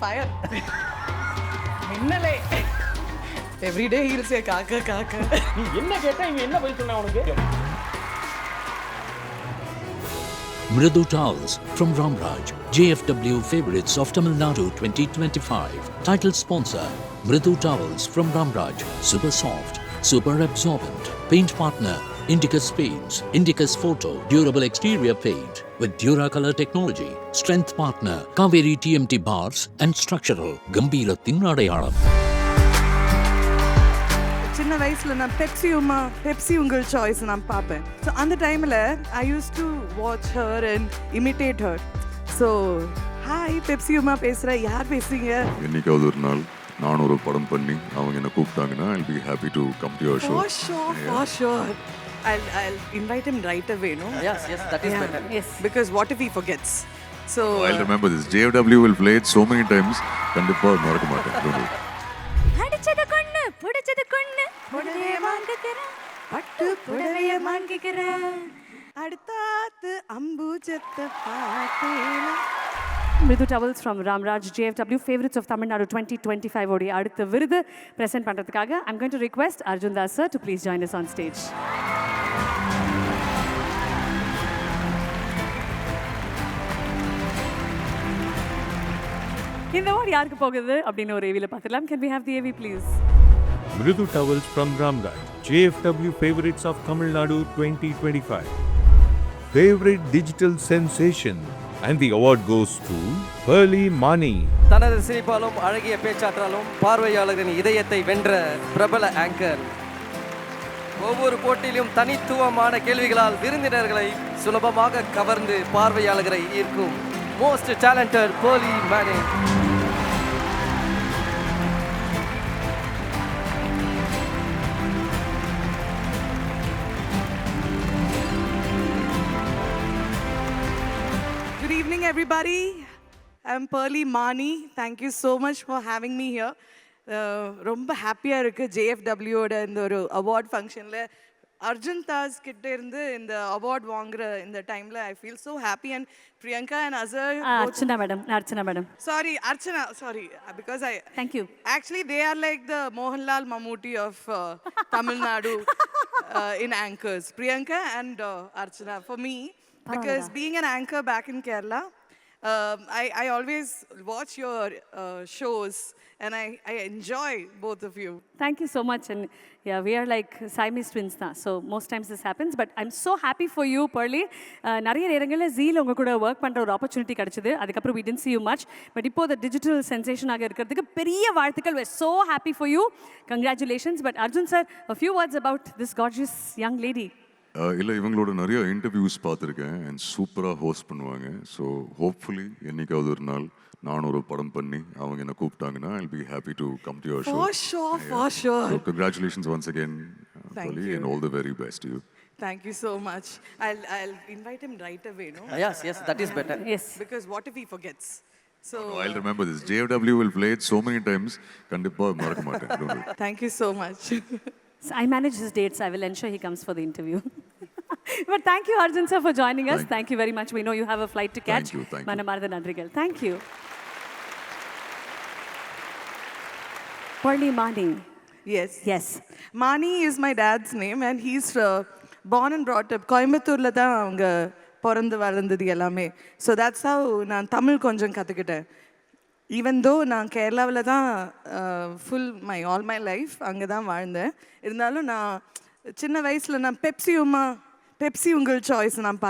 fire. Minnale everyday heel சே காக்க காக்க. நீ என்ன கேட்டா இங்க என்ன பதில் சொன்னா உனக்கு? Mridu Towels from Ramraj, JFW Favorites of Tamil Nadu 2025. Title sponsor, Mridu Towels from Ramraj, super soft, super absorbent. Paint partner, Indicus Paints, Indicus Photo, durable exterior paint with Duracolor technology. Strength partner, Kaveri TMT Bars and Structural, Gambirathин Adayalam. சின்ன வயசுல நான் Pepsi உங்கள் choice நான் பார்ப்பேன். So அந்த டைமில் I use to watch her and imitate her. So hi Pepsi Uma பேசுகிறேன், யார் பேசுறீங்க? என்னைக்காவது ஒரு நாள் நான் ஒரு படம் பண்ணி அவங்க என்ன கூப்பிட்டாங்கன்னா I'll be happy to come to your show. For sure. I'll invite him right away, no? Yes, that is better. Yes. Because what if he forgets? So I'll remember this. JFW will play it so many times. கண்டிப்பா மறக்க மாட்டேன். Don't worry. அடிச்சது கொன்னு புடிச்சது கொன்னு புடவைய வாங்கிக்கிறேன் பட்டு புடவைய வாங்கிக்கிறேன் அடுத்தாத்து அம்புஜத்தை பார்த்தேனா. Mridu Towels from Ramraj, JFW Favorites of Tamil Nadu 2025 ஓடைய அடுத்த விருது பிரசன்ட் பண்றதுக்காக I'm going to request Arjun Das sir to please join us on stage. இந்த வாரம் யாருக்கு போகுது அப்படின்னு ஒரு ஏவில பார்த்துக்கலாம். Can we have the AV please? Mridu Towels from Ramraj, JFW Favorites of Tamil Nadu 2025. Favorite Digital Sensation. And the award goes to Pearly Mani. தனது சிரிப்பாலும் அழகிய பேச்சாற்றாலும் பார்வையாளர்களின் இதயத்தை வென்ற பிரபல ஆங்கர். ஒவ்வொரு போட்டியிலும் தனித்துவமான கேள்விகளால் விருந்தினர்களை சுலபமாக கவர்ந்து பார்வையாளர்களை ஈர்க்கும் most talented Pearly Mani. Good evening, everybody. I'm Pearly Mani. Thank you so much for having me here. ரொம்ப ஹாப்பியாக இருக்குது JFWயோட இந்த ஒரு அவார்ட் ஃபங்க்ஷனில் அர்ஜுன் தாஸ் கிட்ட இருந்து இந்த அவார்ட் வாங்குற இந்த டைமில் I feel so happy. And Priyanka and Asr Archana madam. Sorry, Archana, because Thank you. Actually, they are like the Mohanlal Mammootty of Tamil Nadu in anchors. Priyanka and Archana for me, because being an anchor back in Kerala, I always watch your shows and I enjoy both of you. Thank you so much. And yeah, we are like Siamese twins now. So most times this happens. But I'm so happy for you, Pearly. நிறைய நேரங்களில் ஜீல உங்க கூட work பண்ணுற ஒரு opportunity கிடைச்சது. அதுக்கப்புறம் we didn't see you much. But இப்போ the digital sensation ஆக இருக்கிறதுக்கு பெரிய வாழ்த்துக்கள். We're so happy for you. Congratulations. But Arjun sir, a few words about this gorgeous young lady. இல்லை இவங்களோட நிறைய இன்டர்வியூஸ் பார்த்துருக்கேன் அண்ட் சூப்பராக ஹோஸ்ட் பண்ணுவாங்க. ஸோ ஹோப்ஃபுல்லி என்னைக்காவது ஒரு நாள் நான் ஒரு படம் பண்ணி அவங்க என்ன கூப்பிட்டாங்கன்னா I'll be happy to come to your show. For sure. So congratulations once again, Thank Pearly, you. and all the very best to you. Thank you so much. I'll invite him right away, no? Yes, that is better. Yes. Because what if he forgets? So No, I'll remember this. JFW will play it so many times. கண்டிப்பா மறக்க மாட்டேன். Don't worry. thank you so much. So I manage his dates. I will ensure he comes for the interview. But thank you, Arjun sir, for joining us. Thank you very much. We know you have a flight to catch. Thank you. Manamartha Nandrigal. Thank you. Pearly Mani. Yes. Mani is my dad's name and he's born and brought up கோயம்புத்தூர்ல தான் அவங்க பிறந்து வளர்ந்தது எல்லாமே. So that's how நான் தமிழ் கொஞ்சம் கற்றுக்கிட்டேன். Even though நான் கேரளாவில் தான் ஆல் மை லைஃப் அங்கே தான் வாழ்ந்தேன். இருந்தாலும் நான் சின்ன வயசில் நான் பெப்சி உங்கள் சாய்ஸ் நான்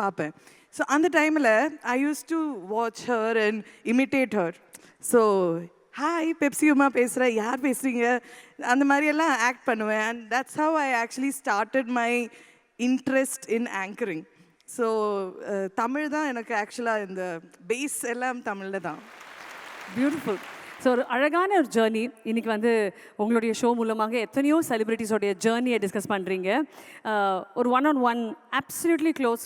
பார்ப்பேன். ஸோ அந்த டைமில் I use to watch her and imitate her. So hi Pepsi Uma பேசுகிறேன், யார் பேசுகிறீங்க, அந்த மாதிரியெல்லாம் ஆக்ட் பண்ணுவேன். And that's how I actually started my interest in anchoring. So Tamil தான் எனக்கு ஆக்சுவலாக இந்த பேஸ் எல்லாம் தமிழில் தான். பியூட்டிஃபுல். ஸோ ஒரு அழகான ஒரு ஜேர்னி. இன்றைக்கி வந்து உங்களுடைய ஷோ மூலமாக எத்தனையோ செலிபிரிட்டிஸோடைய ஜேர்னியை டிஸ்கஸ் பண்ணுறீங்க. ஒரு one absolutely close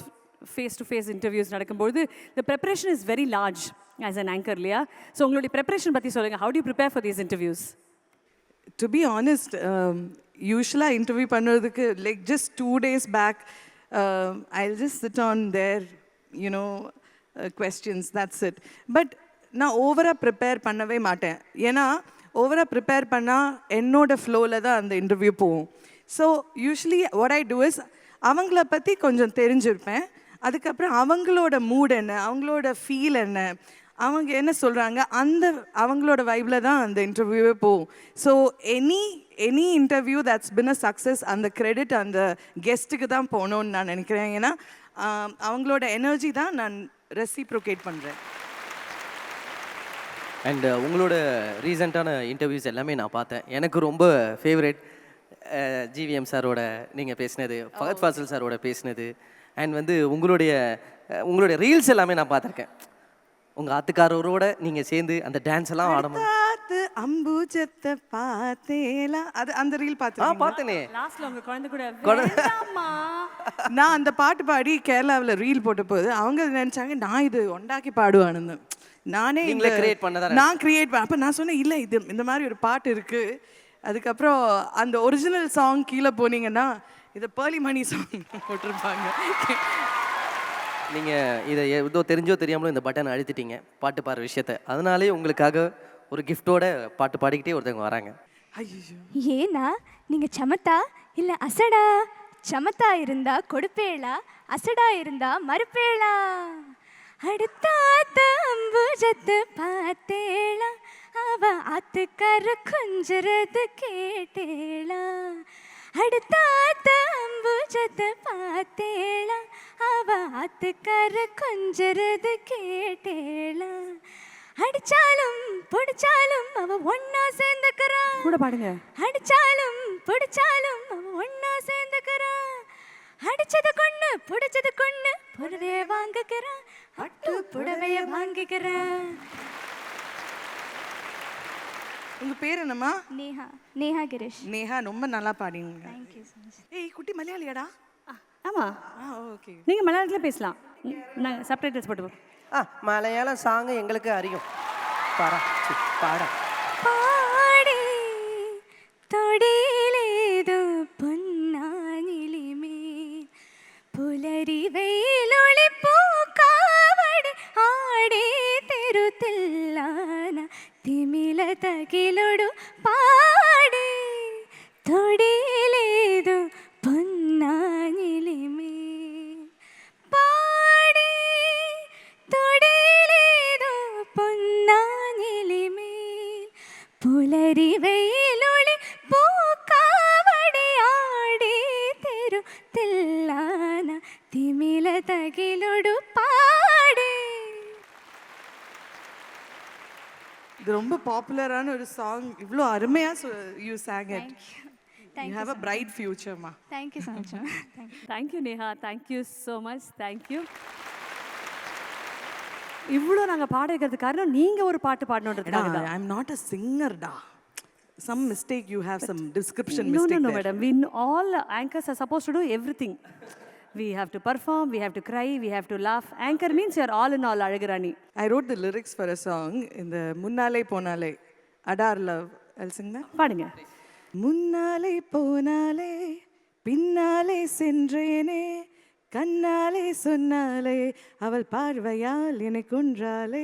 face to face interviews நடக்கும்போது the preparation is very large as an anchor இல்லையா? ஸோ உங்களுடைய ப்ரிப்பரேஷன் பற்றி சொல்லுங்கள். how do you prepare for these interviews? To be honest, யூஸ்வலாக இன்டர்வியூ பண்ணுறதுக்கு like just 2 days back, I'll just sit on there, questions, that's it. But நான் ஓவராக prepare பண்ணவே மாட்டேன். ஏன்னா ஓவராக ப்ரிப்பேர் பண்ணால் என்னோட ஃப்ளோவில் தான் அந்த இன்டர்வியூ போகும். So usually what I do is அவங்கள பற்றி கொஞ்சம் தெரிஞ்சிருப்பேன். அதுக்கப்புறம் அவங்களோட மூட் என்ன, அவங்களோட ஃபீல் என்ன, அவங்க என்ன சொல்கிறாங்க, அந்த அவங்களோட வைப்பில் தான் அந்த இன்டர்வியூவே போகும். So any interview that's bin a success, அந்த கிரெடிட் அந்த கெஸ்ட்டுக்கு தான் போகணுன்னு நான் நினைக்கிறேன். ஏன்னா அவங்களோட எனர்ஜி தான் நான் ரெசிப்ரோகேட் பண்ணுறேன். அண்ட் உங்களோட ரீசெண்டான இன்டர்வியூஸ் எல்லாமே நான் பார்த்தேன். எனக்கு ரொம்ப ஃபேவரட் ஜிவிஎம் சாரோட நீங்கள் பேசினது, ஃபகத் ஃபாசில் சாரோட பேசினது, அண்ட் வந்து உங்களுடைய ரீல்ஸ் எல்லாமே நான் பார்த்துருக்கேன். உங்கள் ஆத்துக்காரரோட நீங்கள் சேர்ந்து அந்த டான்ஸ் எல்லாம் ஆடும்போது அம்புஜத்தை பார்த்தேலா, அது அந்த ரீல் பார்த்து பார்த்தனே. லாஸ்ட்ல உங்க குழந்தை கூட வேண்டாம்மா. நான் அந்த பாட்டு பாடி கேரளாவில் ரீல் போட்ட போது அவங்க நினைச்சாங்க நான் இது உண்டாக்கி பாடுவானு. நானே நீங்களே create பண்ணதா? நான் கிரியேட் பண்ண. அப்போ நான் சொன்னேன் இல்லை இது இந்த மாதிரி ஒரு பாட்டு இருக்கு. அதுக்கப்புறம் அந்த ஒரிஜினல் சாங் கீழே போனீங்கன்னா இதை பேர்லி மணி சாங் போட்டிருப்பாங்க. நீங்கள் இதை ஏதோ தெரிஞ்சோ தெரியாமலோ இந்த பட்டனை அழுத்திட்டீங்க பாட்டு பாடுற விஷயத்த. அதனாலே உங்களுக்காக ஒரு கிஃப்டோட பாட்டு பாடிக்கிட்டே ஒருத்தவங்க வராங்க. ஐயோ, ஏனா நீங்க சமத்தா இல்ல அசடா? சமத்தா இருந்தா கொடுப்பேளா, அசடா இருந்தா மறுப்பேளா? அடுத்தாத்த அம்புஜத்து பார்த்தேளா, அவ ஆத்துக்கார கொஞ்சறது கேட்டேளா? அடுத்தாத்த அம்புஜத்து பார்த்தேளா, அவ ஆத்துக்கார கொஞ்சறது கேட்டேளா? அடிச்சாலும் பிடிச்சாலும் அவ ஒன்னா சேர்ந்துக்கிறா. கூட பாடுங்க. அடிச்சாலும் பிடிச்சாலும் அவ ஒன்னா சேர்ந்துக்கிறா. அடிச்சது கொண்ணு பிடிச்சது கொண்ணு புடவைய வாங்குகிறா, பட்டு புடவைய வாங்குகிறா. உங்க பேர் என்னம்மா? நேஹா. நேஹா கிரீஷ். நேஹா, ரொம்ப நல்லா பாடிங்க. Thank you so much. ஏய் குட்டி மலையாளியாடா? ஆமா, ஓகே. நீங்க மலையாளத்துல பேசலாம். நாங்கள் சப்டைட்டில்ஸ் போட்டு மலையாள சாங் எங்களுக்கு அறியும். பாடா പാടി തൊടിയിലേതോ പൊന്നാനിലിമേൽ പുലരി വെയിലൊളി പൂക്കാവടി ആടി തെരുത്തില്ലാന തിമില തകിലൊടു പാടി തൊടിയിലേതോ പൊന്നാനിലിമേൽ പാടി തൊടിയിലേതോ പൊന്നാനിലിമേൽ പുലരി വെയിലൊളി പൂക്കാവടി ആടി തെരുത്തില്ലാന തിമില തകിലൊടു പാടി. இது ரொம்ப பாப்புலரான ஒரு சாங். இவ்வளோ அருமையா you sang it. You have a bright future, ma. Thank you so much. Thank you. Thank you Neha, thank you so much, thank you. இவ்வளோ நாங்கள் பாட வைக்கிறதுக்கு காரணம் நீங்கள் ஒரு பாட்டு பாடணுன்றதுக்காக தான். I'm not a singer, da. Some mistake you have, some description No, mistake no, no, there. madam. We all anchors are supposed to do everything. We have to perform, we have to cry, we have to laugh. Anchor means you're all in all, Azhagirani. I wrote the lyrics for a song in the Munnale Ponale, Adar Love. I'll sing that. பாடுங்க. முன்னாலே போனாலே பின்னாலே சென்றேனே, கண்ணாலே சொன்னாலே அவள் பார்வையால் என்னை கொன்றாலே.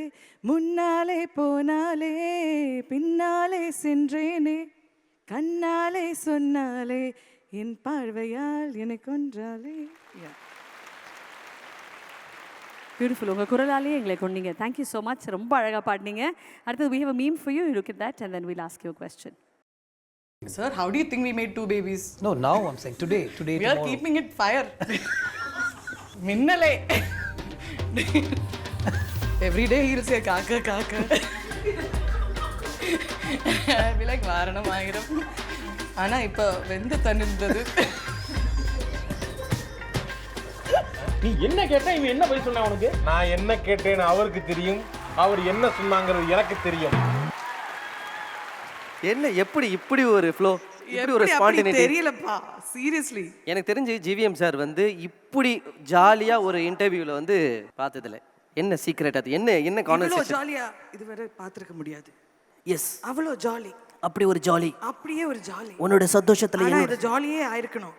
முன்னாலே போனாலே பின்னாலே சென்றேனே, கண்ணாலே சொன்னாலே என் பார்வையால் என்னை கொன்றாலே. பியூட்டிஃபுல். உங்கள் குரலாலேயே எங்களை கொண்டீங்க. Thank you so much. ரொம்ப அழகாக பாடினீங்க. அடுத்தது we have a meme for you. You look at that and then we'll ask you a question. Sir, how do you think we made 2 babies? No, now I'm saying today, We are tomorrow. keeping it fire. Minnale. Every day he'll say kaka kaka. I'll be like வாரணம் ஆயிரம். ஆனா இப்போ வெந்து தணிந்தது. நீ என்ன கேட்டா இவன் என்ன பதில் சொன்னா உனக்கு? நான் என்ன கேட்டேன்னு அவருக்கு தெரியும், அவர் என்ன சொன்னாங்கிறது எனக்கு தெரியும். என்ன எப்படி இப்படி ஒரு ஃப்ளோ, இப்படி ஒரு அப்படி ஸ்பான்டினிட்டி தெரியலப்பா, சீரியஸ்லி. எனக்கு தெரிஞ்சு ஜிவிஎம் சார் வந்து இப்படி ஜாலியா ஒரு இன்டர்வியூல வந்து பார்த்ததில்ல. என்ன சீக்ரெட் அது? என்ன இவ்வளோ கான்வர்சேஷன்? ஜாலியா இதுவரை பார்த்திருக்க முடியாது. எஸ், அவ்வளோ ஜாலி, அப்படி ஒரு ஜாலி, அப்படியே ஒரு ஜாலி. உன்னோட சந்தோஷத்துல ஆனா என்ன இது ஜாலியே ஆயிருக்கணும்.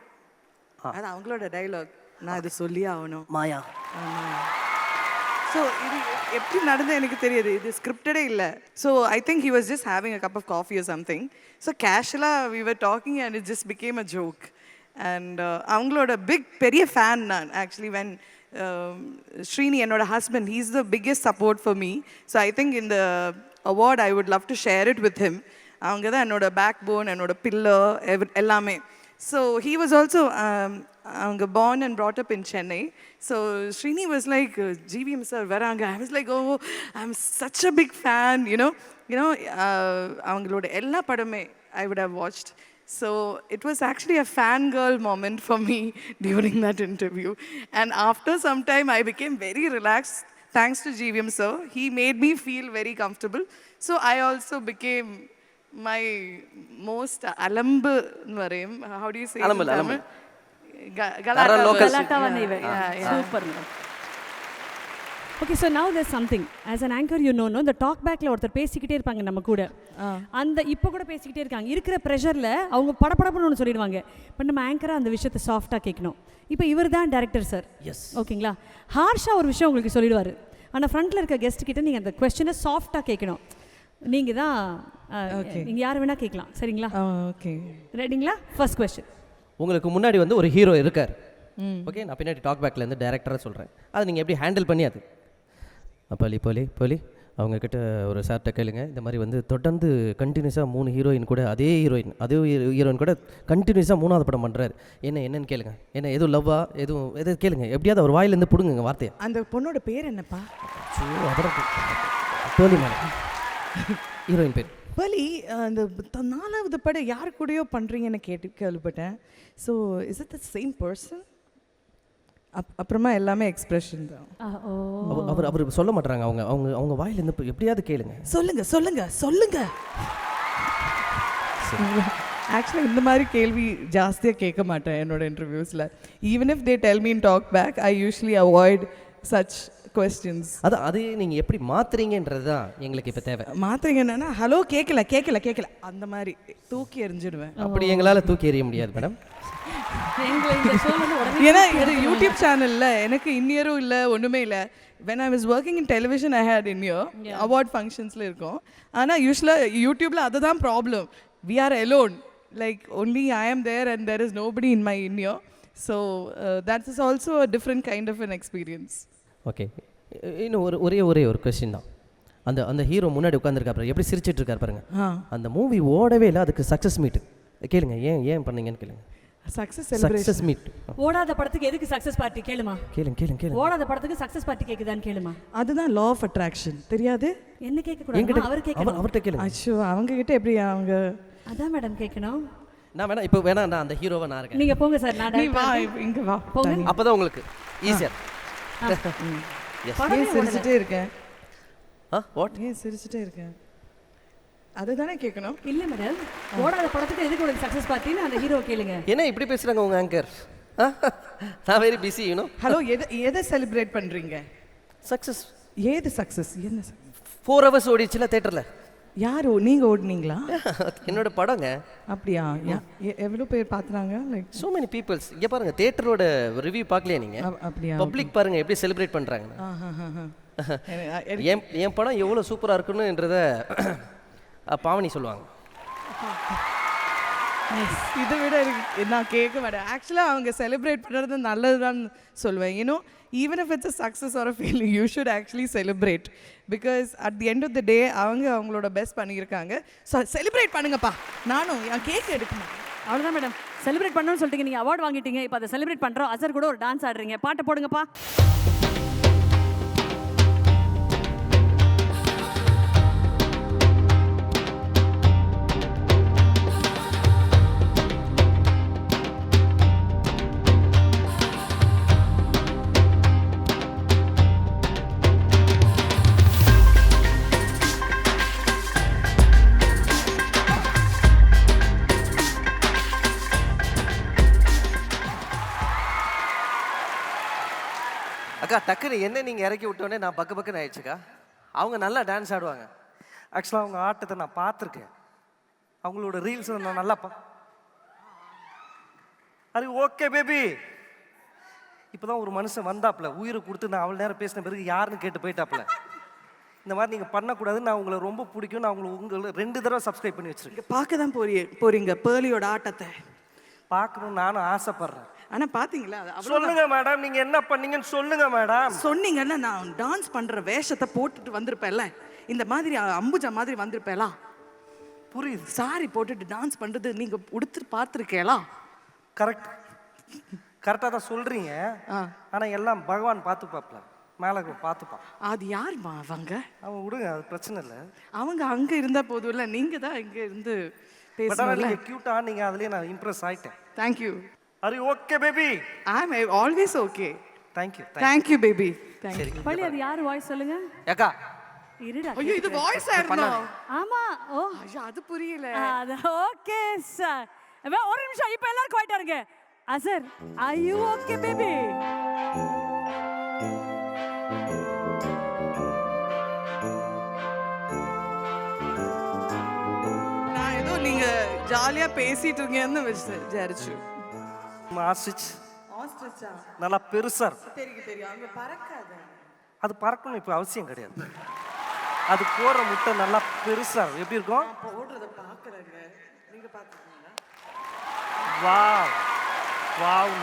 அது அவங்களோட டைலாக். நான் இது சொல்லியே ஆகணும். மாயா. ஸோ ஸோ இது எப்படி நடந்தது எனக்கு தெரியாது, இது ஸ்கிரிப்டடே இல்லை. So I think he was just having a cup of coffee or something. So கேஷுவலாக we were talking and it just became a joke. And அவங்களோட பெரிய ஃபேன் நான் ஆக்சுவலி. வென் Srini, என்னோட husband, he is the biggest support for me. So I think இந்த award I would love to share it with him. அவங்க தான் என்னோட backbone, என்னோட pillar, எல்லாமே. ஸோ ஹீ வாஸ் ஆல்சோ அவங்க born and brought up in Chennai. So Srini was like, GVM sir வராங்க. I was like, oh, I'm such a big fan, you know. அவங்களோட எல்லா படமே I would have watched. So it was actually a fangirl moment for me during that interview. And after some time, I became very relaxed. Thanks to GVM sir, he made me feel very comfortable. So I also became my most alambu varim. How do you say? Alambu, alambu. Galatavana ive. Super. Okay, so now there's something. As an anchor, you know, the talk backல ஒருத்தர் பேசிக்கிட்டே இருப்பாங்க நம்ம கூட. அந்த இப்போ கூட பேசிக்கிட்டே இருக்காங்க. இருக்கிற ப்ரெஷரில் அவங்க படப்படப்புன்னு ஒன்று சொல்லிடுவாங்க. பட் நம்ம ஆங்கராக அந்த விஷயத்தை சாஃப்டாக கேட்கணும். இப்போ இவர் தான் டேரக்டர் சார். எஸ். ஓகேங்களா? ஹார்ஷாக ஒரு விஷயம் உங்களுக்கு சொல்லிடுவார். ஆனால் ஃப்ரண்ட்டில் இருக்க கெஸ்ட் கிட்ட நீங்கள் அந்த கொஸ்டினை சாஃப்டாக கேட்கணும். நீங்கள் தான் நீங்கள் யார் வேணால் கேட்கலாம். சரிங்களா? ஓகே, ரெடிங்களா? First question. உங்களுக்கு முன்னாடி வந்து ஒரு ஹீரோ இருக்கார். ஓகே, நான் பின்னாடி டாக் பேக்லேருந்து டேரக்டராக சொல்கிறேன். அதை நீங்கள் எப்படி ஹேண்டில் பண்ணி அது போலி அவங்கக்கிட்ட ஒரு சார்ட்ட கேளுங்க. இந்த மாதிரி வந்து தொடர்ந்து கண்டினியூஸாக 3 ஹீரோயின் கூட அதே ஹீரோயின் கூட கண்டினியூஸாக 3வது படம் பண்ணுறாரு. என்னன்னு கேளுங்க. என்ன எதுவும் லவ்வா எதுவும் கேளுங்க. எப்படியாவது அவர் வாயிலேருந்து பிடுங்குங்க வார்த்தையை. அந்த பொண்ணோட பேர் என்னப்பா? போலி மேடம், ஹீரோயின் பேர் பலி. அந்த 4வது படம் யார் கூடயோ பண்ணுறீங்கன்னு கேள்விப்பட்டேன். So is it the same person? அப்புறமா எல்லாமே எக்ஸ்பிரஷன் தான். அவர் சொல்ல மாட்டாங்க. அவங்க வாயிலேருந்து எப்படியாவது கேளுங்க. சொல்லுங்க. ஆக்சுவலி இந்த மாதிரி கேள்வி ஜாஸ்தியாக கேட்க மாட்டேன் என்னோட இன்டர்வியூஸில். Even if they tell me in talk back, I usually avoid such questions. அது நீங்கள் எப்படி மாத்துறீங்கன்றது தான் எங்களுக்கு இப்போ தேவை. மாத்துறீங்கன்னா ஹலோ கேட்கல அந்த மாதிரி தூக்கி எறிஞ்சிடுவேன். அப்படி எங்களால் தூக்கி எறிய முடியாது மேடம். ஏன்னா இது யூடியூப் சேனலில் எனக்கு இன்னியரும் இல்லை, ஒன்றுமே இல்லை. when I was working in television, I had in-ear award functionsல இருக்கும். ஆனால் யூஸ்வலாக யூடியூப்பில் அதுதான் problem. we are alone, like only I am there and there is nobody in my in-ear. So that is also a different kind of an experience. Okay, இன்னும் ஒரே ஒரு question தான். அந்த ஹீரோ முன்னாடி உட்காந்துருக்காரு, எப்படி சிரிச்சிட்டு இருக்காரு பாருங்க. அந்த மூவி ஓடவே இல்லை, அதுக்கு சக்ஸஸ் மீட் கேளுங்க. ஏன் பண்ணீங்கன்னு கேளுங்க. Success meet. ஓடாத படத்துக்கு எதுக்கு சக்ஸஸ் பார்ட்டி? கேளுமா. கேளுங்க. ஓடாத படத்துக்கு சக்ஸஸ் பார்ட்டி கேக்குதான்னு கேளுமா. அதுதான் law of attraction. தெரியாது? என்ன கேட்க கூடாது, அவர் கேட்கணும். அவர்ட்ட கேளுங்க. அச்சோ, அவங்க கிட்ட எப்படி அவங்க? அதான் மேடம் கேட்கணும். நான் வேணா இப்போ வேணா நான் அந்த ஹீரோவை நான் இருக்கேன். நீங்க போங்க சார். நீ வா, இங்க வா. போங்க. அப்பதான் உங்களுக்கு ஈஸியா. ஏன் சிரிச்சிட்டே இருக்கேன்? வாட்? ஏன் சிரிச்சிட்டே இருக்கேன்? அதுதானே கேட்கணும். இல்ல மேடம், ஓடாத படத்துக்கு எதுக்கு உங்களுக்கு சக்சஸ் பார்ட்டின்னு அந்த ஹீரோ கேளுங்க. என்ன இப்படி பேசுறாங்க உங்க ஆங்கர்? நான் very busy, you know. Hello, எதை செலிப்ரேட் பண்றீங்க? சக்சஸ். ஏது சக்சஸ்? என்ன 4 hours ஓடிச்சுல தியேட்டர்ல. யார் நீங்க ஓடுனீங்களா? என்னோட படங்க. அப்படியா? எவ்வளவு பேர் பார்த்தாங்க? Like so many peoples. இங்க பாருங்க, தியேட்டரோட ரிவ்யூ பார்க்கலையா நீங்க? அப்படியா? பப்ளிக் பாருங்க எப்படி செலிப்ரேட் பண்றாங்க. என் படம் எவ்வளவு சூப்பரா இருக்குன்னுன்றத பாவனி சொல்லுவாங்க. இதை விட நான் கேட்க மாட்டேன். ஆக்சுவலாக அவங்க செலிப்ரேட் பண்ணுறது நல்லதுதான் சொல்லுவேன். You know, even if it's a success or a failure, you should actually celebrate. Because at the end of the day அவங்களோட பெஸ்ட் பண்ணியிருக்காங்க. ஸோ செலிப்ரேட் பண்ணுங்கப்பா. நானும் என் கேக் எடுக்கணும். அவ்வளோதான் மேடம், செலிப்ரேட் பண்ணணும்னு சொல்லிட்டீங்க. நீங்கள் அவார்டு வாங்கிட்டீங்க, இப்போ அதை செலிப்ரேட் பண்ணுறோம். அசர் கூட ஒரு டான்ஸ் ஆடுறீங்க. பாட்டை போடுங்கப்பா. அக்கா, டக்குன்னு என்ன நீங்கள் இறக்கி விட்டோன்னே நான் பக்குன்னு ஆயிடுச்சுக்கா. அவங்க நல்லா டான்ஸ் ஆடுவாங்க. ஆக்சுவலாக அவங்க ஆட்டத்தை நான் பார்த்துருக்கேன். அவங்களோட ரீல்ஸ் நான் நல்லா அது ஓகே பேபி, இப்போ தான் ஒரு மனுஷன் வந்தாப்புல உயிரை கொடுத்து நான் அவ்வளோ நேரம் பேசின பிறகு யாருன்னு கேட்டு போயிட்டாப்புல. இந்த மாதிரி நீங்கள் பண்ணக்கூடாது. நான் உங்களை ரொம்ப பிடிக்கும். நான் உங்களை 2 தடவை சப்ஸ்கிரைப் பண்ணி வச்சுருக்கேன். இங்கே பார்க்க தான் போறீங்க பேர்லியோட ஆட்டத்தை. பார்க்கணும்னு நானும் ஆசைப்பட்றேன். ஆனால் பார்த்தீங்களா அது சொல்லுங்க மேடம், நீங்கள் என்ன பண்ணீங்கன்னு சொல்லுங்க மேடம். சொன்னீங்கன்னா நான் டான்ஸ் பண்ணுற வேஷத்தை போட்டுட்டு வந்திருப்பேன்ல, இந்த மாதிரி அம்புஜா மாதிரி வந்திருப்பேலா? புரியுது. சாரி போட்டுட்டு டான்ஸ் பண்ணுறது நீங்கள் உடுத்து பார்த்துருக்கேலா? கரெக்டாக தான் சொல்கிறீங்க. ஆனால் எல்லாம் பகவான் பார்த்துப்பாப்ல, மேலே பார்த்துப்பான். அது யாருமா அவங்க? அவன் விடுங்க, அது பிரச்சனை இல்லை. அவங்க அங்கே இருந்தால் போதும் இல்லை, நீங்கள் தான் இங்கே இருந்து பேசுகிறீங்க. நீங்கள் க்யூட்டாக நீங்கள் அதுலேயே நான் இம்ப்ரெஸ் ஆகிட்டேன். Thank you. Are you okay, baby? I'm always okay. Thank you. Thank you, baby. Thank you. பள்ளி அது யார் வாய்ஸ் சொல்லுங்க. ஏக்கா இருடா. ஐயோ இது வாய்ஸ் ஆயிருந்தா. ஆமா. ஓ ஐயோ அது புரியல. அது ஓகே சார். ஒரு நிமிஷம் இப்போ எல்லாரும் குவைட்டா இருங்க. அசர் are you okay baby? நான் ஏதோ நீங்க ஜாலியா பேசிட்டு இருக்கீங்கன்னு விசாரிச்சு. ஆஸ்ட்ரிச் நல்லா பெருசா இருக்கும். தெரியும் அங்க பறக்காத. அது பறக்கணும் இப்போ அவசியம் கிடையாது. அது போற முட்டை நல்லா பெருசா இருக்கும். எப்படி இருக்கும்? போடுறத பாக்குறேங்க. நீங்க பாத்துக்கீங்களா? Wow wow.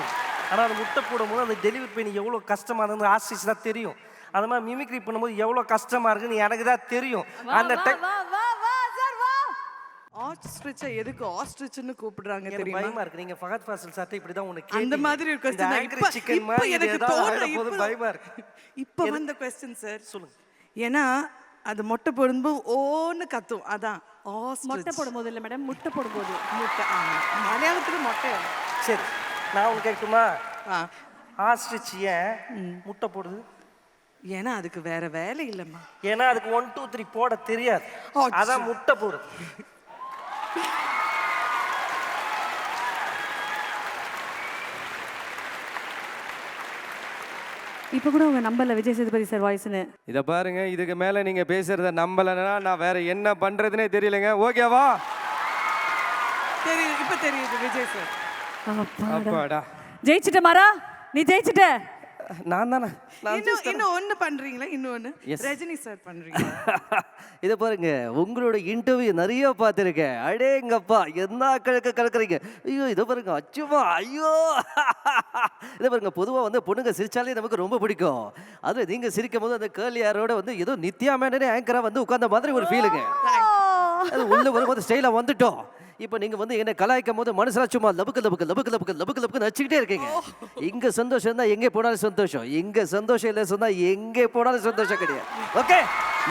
ஆனால் அது முட்டை போடும்போது அந்த டெலிவரி பெயின் எவ்வளோ கஷ்டமாக இருந்தது ஆஸ்ட்ரிச் தான் தெரியும். அது மாதிரி மிமிக்ரி பண்ணும்போது எவ்வளோ கஷ்டமா இருக்குன்னு எனக்கு தான் தெரியும். அந்த ஆஸ்ட்ரிச்சை எதுக்கு ஆஸ்ட்ரிச்னு கூப்பிடுறாங்க தெரியுமா? பயமா இருக்கு. நீங்க ஃபகத் ஃபாசில் சார்ட்ட இப்படி தான் உனக்கு அந்த மாதிரி ஒரு क्वेश्चन இப்ப சிக்கன் மாதிரி எனக்கு தோணுது. பயமா இருக்கு. இப்போ வந்த क्वेश्चन சார். சொல்லுங்க. ஏன்னா அது மொட்டை போடும்போது ஓன்னு கத்தும். அதான் மொட்டை போடும்போது இல்ல மேடம், முட்டை போடும்போது. முட்டை. ஆமா மலையாளத்துல மொட்டை. சரி நான் உங்களுக்கு கேட்குமா? ஆஸ்ட்ரிச் ஏன் முட்டை போடுது? ஏன்னா அதுக்கு வேற வேலை இல்லைம்மா. ஏன்னா அதுக்கு 1 2 3 போட தெரியாது. அதான் முட்டை போடுது. இப்போ கூட உங்க நம்பர்ல விஜய் சேதுபதி சார் வாய்ஸ்னு. இதை பாருங்க, இதுக்கு மேலே நீங்கள் பேசுகிறத நம்பலைன்னா நான் வேற என்ன பண்ணுறதுனே தெரியலைங்க. ஓகேவா? தெரியுது, இப்போ தெரியுது விஜய் சார். அப்பாடா, ஜெயிச்சிட்ட மாறா, நீ ஜெயிச்சிட்ட. நான் தானே. இன்னும் ஒன்று பண்ணுறீங்களா? இன்னொன்று ரஜினி சார் பண்ணுறீங்க. இதை பாருங்க, உங்களோட இன்டர்வியூ நிறைய பார்த்துருக்கேன். அடேங்கப்பா என்ன கலக்குறீங்க. ஐயோ இதை பாருங்க, அச்சுமா ஐயோ. இதை பாருங்க, பொதுவாக வந்து பொண்ணுங்க சிரிச்சாலே நமக்கு ரொம்ப பிடிக்கும். அது நீங்கள் சிரிக்கும் போது அந்த கேர்லி ஹேரோட வந்து ஏதோ நித்யா மேனனே ஆங்கராக வந்து உட்கார்ந்த மாதிரி ஒரு ஃபீலுங்க. அது உள்ள வரும்போது ஸ்டைலாக வந்துட்டோம். இப்போ நீங்கள் வந்து என்னை கலாய்க்கும் போது மனசுல சும்மா லபுக்கு நச்சுக்கிட்டே இருக்கீங்க. இங்கே சந்தோஷம் இருந்தால் எங்கே போனாலும் சந்தோஷம், இங்கே சந்தோஷம் இல்லை சொன்னால் எங்கே போனாலும் சந்தோஷம் கிடையாது. ஓகே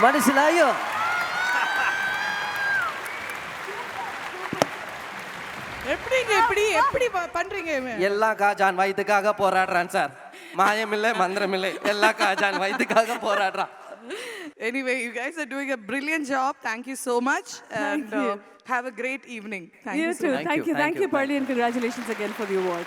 மனசிலாயோ? எப்படி பண்றீங்க? எல்லாம் காஜான் வயிற்றுக்காக போராடுறான் சார். மாயம் இல்லை மந்திரம் இல்லை, எல்லாம் காஜான் வயிற்றுக்காக போராடுறான். Anyway, you guys are doing a brilliant job. Thank you so much. And have a great evening. Thank you so much. Thank you Parli, and congratulations again for the award.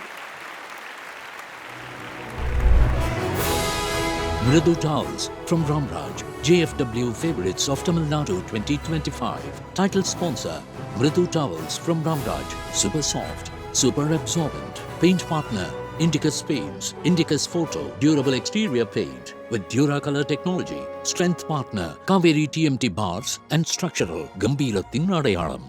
Mridu Towels from Ramraj, JFW Favorites of Tamil Nadu 2025. Title sponsor, Mridu Towels from Ramraj, super soft, super absorbent. Paint partner, Indicus Paints, Indicus Photo, durable exterior paint with Duracolor technology. Strength partner, Kaveri TMT Bars and Structural, Gambira Tinadayalam.